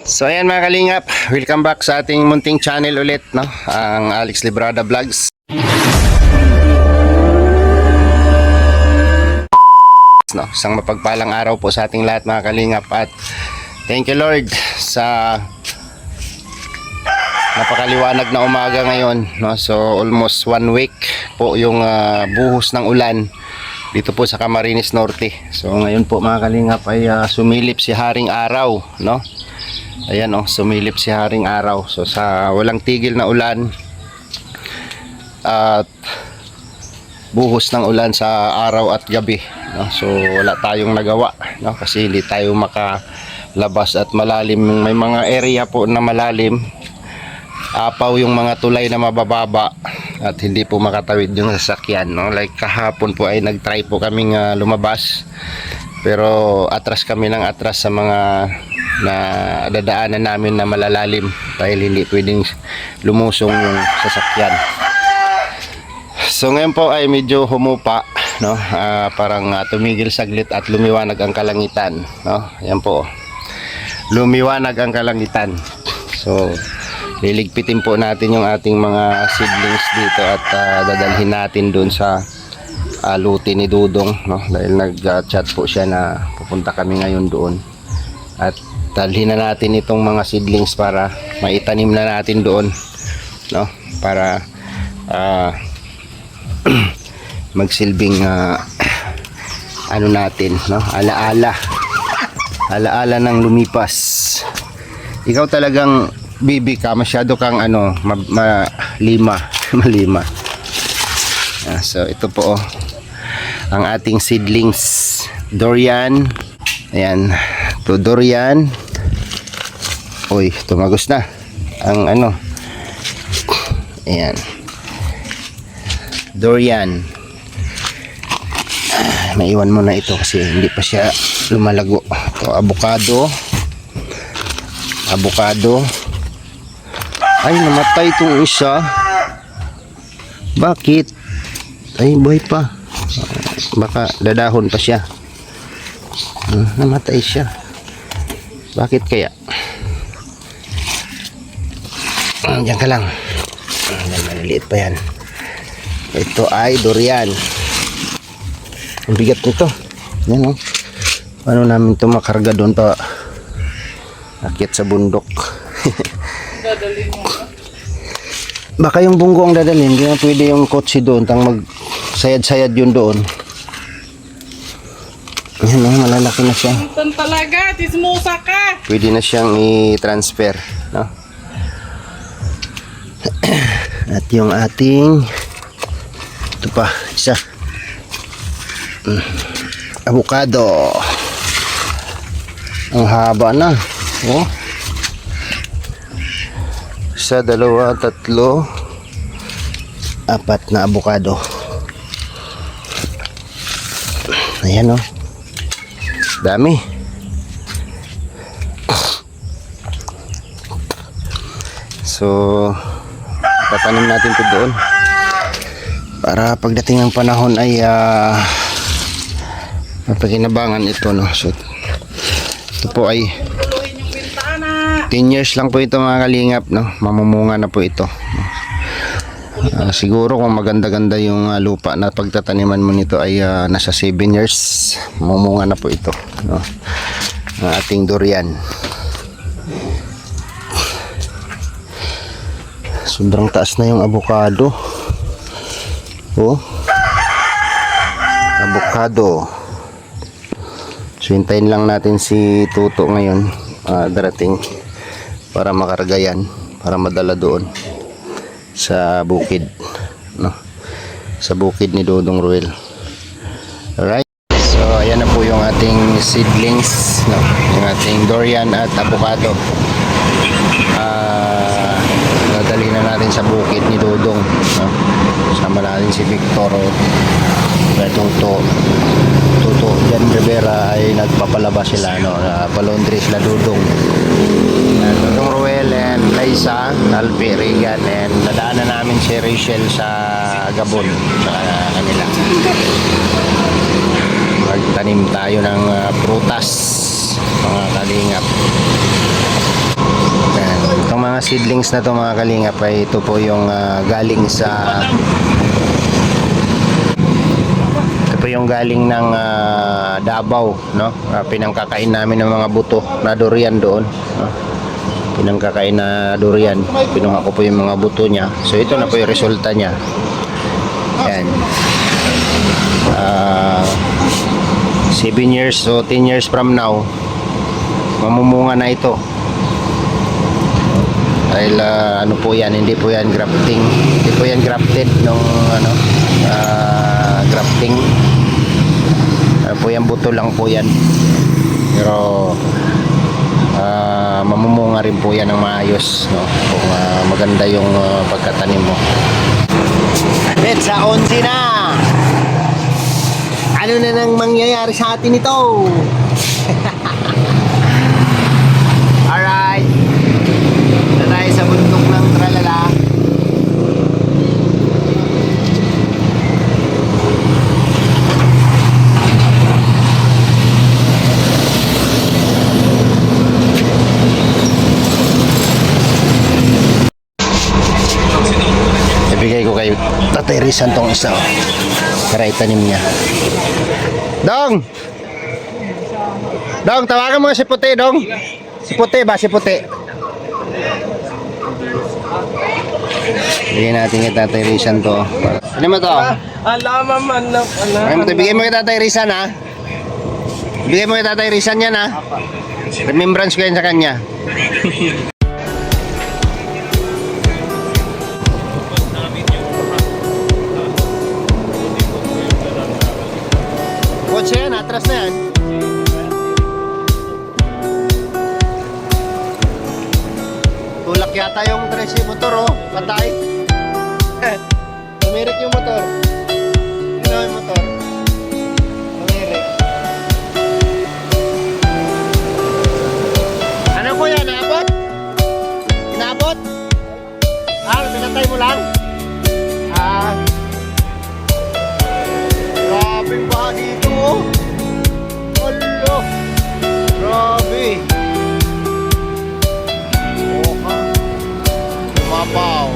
So ayan mga kalingap, welcome back sa ating munting channel ulit, no? Ang Alex Librada Vlogs. No, isang mapagpalang araw po sa ating lahat mga kalingap, at thank you Lord sa napakaliwanag na umaga ngayon, no? So almost 1 week po yung buhos ng ulan dito po sa Camarines Norte. So ngayon po mga kalingap ay sumilip si Haring Araw, no? Ayan, oh, sumilip si Haring Araw. So sa walang tigil na ulan at buhos ng ulan sa araw at gabi, no? So wala tayong nagawa, no? Kasi hindi tayo makalabas at malalim, may mga area po na malalim, apaw yung mga tulay na mabababa at hindi po makatawid yung sasakyan, no? Like kahapon po ay nagtry po kaming lumabas, pero atras kami ng atras sa mga na dadaanan namin na malalalim dahil hindi pwedeng lumusong yung sasakyan. So ngayon po ay medyo humupa, no? Parang tumigil saglit at lumiwanag ang kalangitan, no? Ayan po, lumiwanag ang kalangitan. So liligpitin po natin yung ating mga seedlings dito at dadalhin natin doon sa luti ni Dudong, no? Dahil nag-chat po siya na pupunta kami ngayon doon at dalhin na natin itong mga seedlings para maitanim na natin doon, no? Para magsilbing ano natin, no? Alaala ng lumipas. Ikaw talagang bibi ka, masyado kang ano, malima. So ito po, ang ating seedlings, durian. Ayan, to durian. Uy, tumagos na ang ano. Ayan, durian. Maiwan mo na ito kasi hindi pa siya lumalago. Ito, avocado. Ay, namatay itong isa. Bakit? Ay, buhay pa. Baka dadahon pa siya. Namatay siya. Bakit kaya? Diyan ka lang. Maliliit pa yan. Ito ay durian. Ang bigat nito. Yan, oh. Paano namin ito makarga doon pa akyat sa bundok? Dadalhin mo. Baka yung bunggo ang dadalhin. Hindi na pwede yung kotse doon. Tang magsayad-sayad yun doon. Yan, oh, malalaki na siya. Tan talaga, tismusa ka. Pwede na siyang i-transfer, no? At yung ating ito pa, isa. Avocado. Ang haba na. Oh. Isa, dalawa, tatlo, apat na avocado. Ayan, oh. Dami. So tatanim natin ito doon para pagdating ng panahon ay mapakinabangan ito, no? So ito po ay 10 years lang po ito mga kalingap, no? Mamumunga na po ito. Siguro kung maganda-ganda yung lupa na pagtataniman mo nito ay nasa 7 years mamumunga na po ito, no? Ang ating durian. Sobrang taas na yung avocado. Oh, avocado. So hintayin lang natin si Tuto ngayon darating para makarga yan, para madala doon sa bukid, no? Sa bukid ni Dudong Ruel. Alright, so ayan na po yung ating seedlings, no? Yung ating durian at avocado. Dadalhin na natin sa bukid ni Dudong, no? Sama natin si Victor at Tuto Jan Rivera ay nagpapalaba sila, no? Palondri sila Dudong Ruel and Liza, Alpi, Regan, and nadaanan namin si Rachel sa Gabon sa kanila. Magtanim tayo ng prutas, mga kalingap. mga seedlings na to mga kalingap ay ito po yung galing sa galing ng Davao, no? Pinangkakain namin ng mga buto na durian doon, no? Pinangkakain na durian, pinuha ko po yung mga buto niya. So ito na po yung resulta niya. Yan. 7 years, so 10 years from now mamumunga na ito. Dahil ano po yan, hindi po yan grafting, hindi po yan grafted nung grafting. Po yan, buto lang po yan, pero mamumunga rin po yan ng maayos, no? Kung maganda yung pagkatanim mo. At sa 11 na, ano na nang mangyayari sa atin ito? Alright, na tayo sa bundok ng Tralala. Ibigay ko kay Tatay Rizan tong isa, oh. Para itanim niya. Dong! Dong, tawagan mo si Puti, Dong. Si Puti ba? Si Puti. Bigyan natin kay Tatay Rizan to. Ano mo to? Alaman man lang. Ano mo to? Bigyan mo kay Tatay Rizan, ha? Bigyan mo kay Tatay Rizan yan, ha? Remembrance ko yan sa kanya. Kotse yan, atras na yan. Tulak yata yung dressing motor, oh. Patay. Tumirik yung motor. Ano yung motor? Tumirik. Ano po yan? Naabot? Inaabot? Pinatay mo lang? Grabing baha dito, oh. Alo. Grabe. Oha. Lumabaw.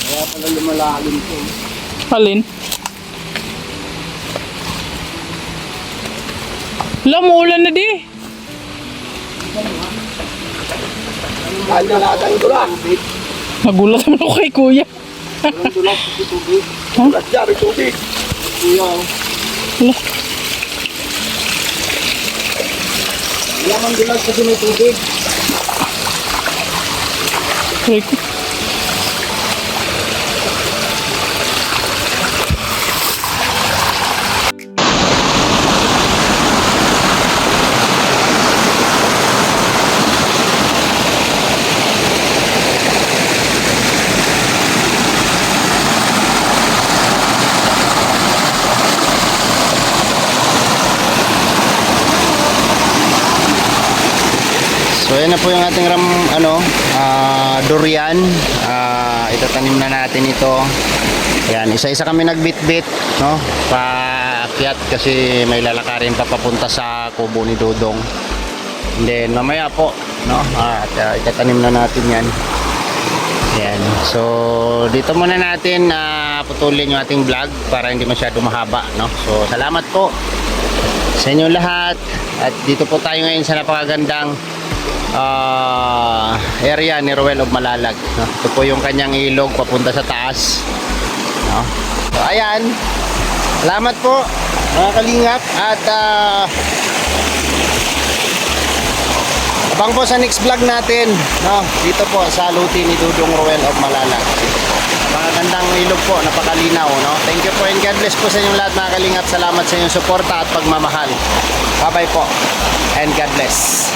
Kaya pala lumalalim to. Alin? Umuulan na di. Alalagang dulas. Nagulat naman ako kay kuya. Dulas sa tubig. Ha? Dulas dyan, may tubig. Kuya, oh. Wala. Wala mang dulas kasi may tubig. Try ko. So ayan na po yung ating durian. Itatanim na natin ito. Yan, isa-isa kami nagbitbit, no? Paakyat kasi may lalakarin pa papunta sa kubo ni Dudong. And then mamaya po, no? At itatanim na natin 'yan. Yan. So, dito muna natin putulin yung ating vlog para hindi masyado mahaba, no? So, salamat po sa inyo lahat. At dito po tayo ngayon sa napakagandang area ni Ruel of Malalag, no? Ito po yung kanyang ilog papunta sa taas, no? So, ayan. Salamat po mga kalingap at abang po sa next vlog natin, no? Dito po sa luti ni Dudong Ruel of Malalag. Magandang ilog po, napakalinaw, no? Thank you po and God bless po sa inyong lahat mga kalingap. Salamat sa inyong suporta at pagmamahal. Bye bye po and God bless.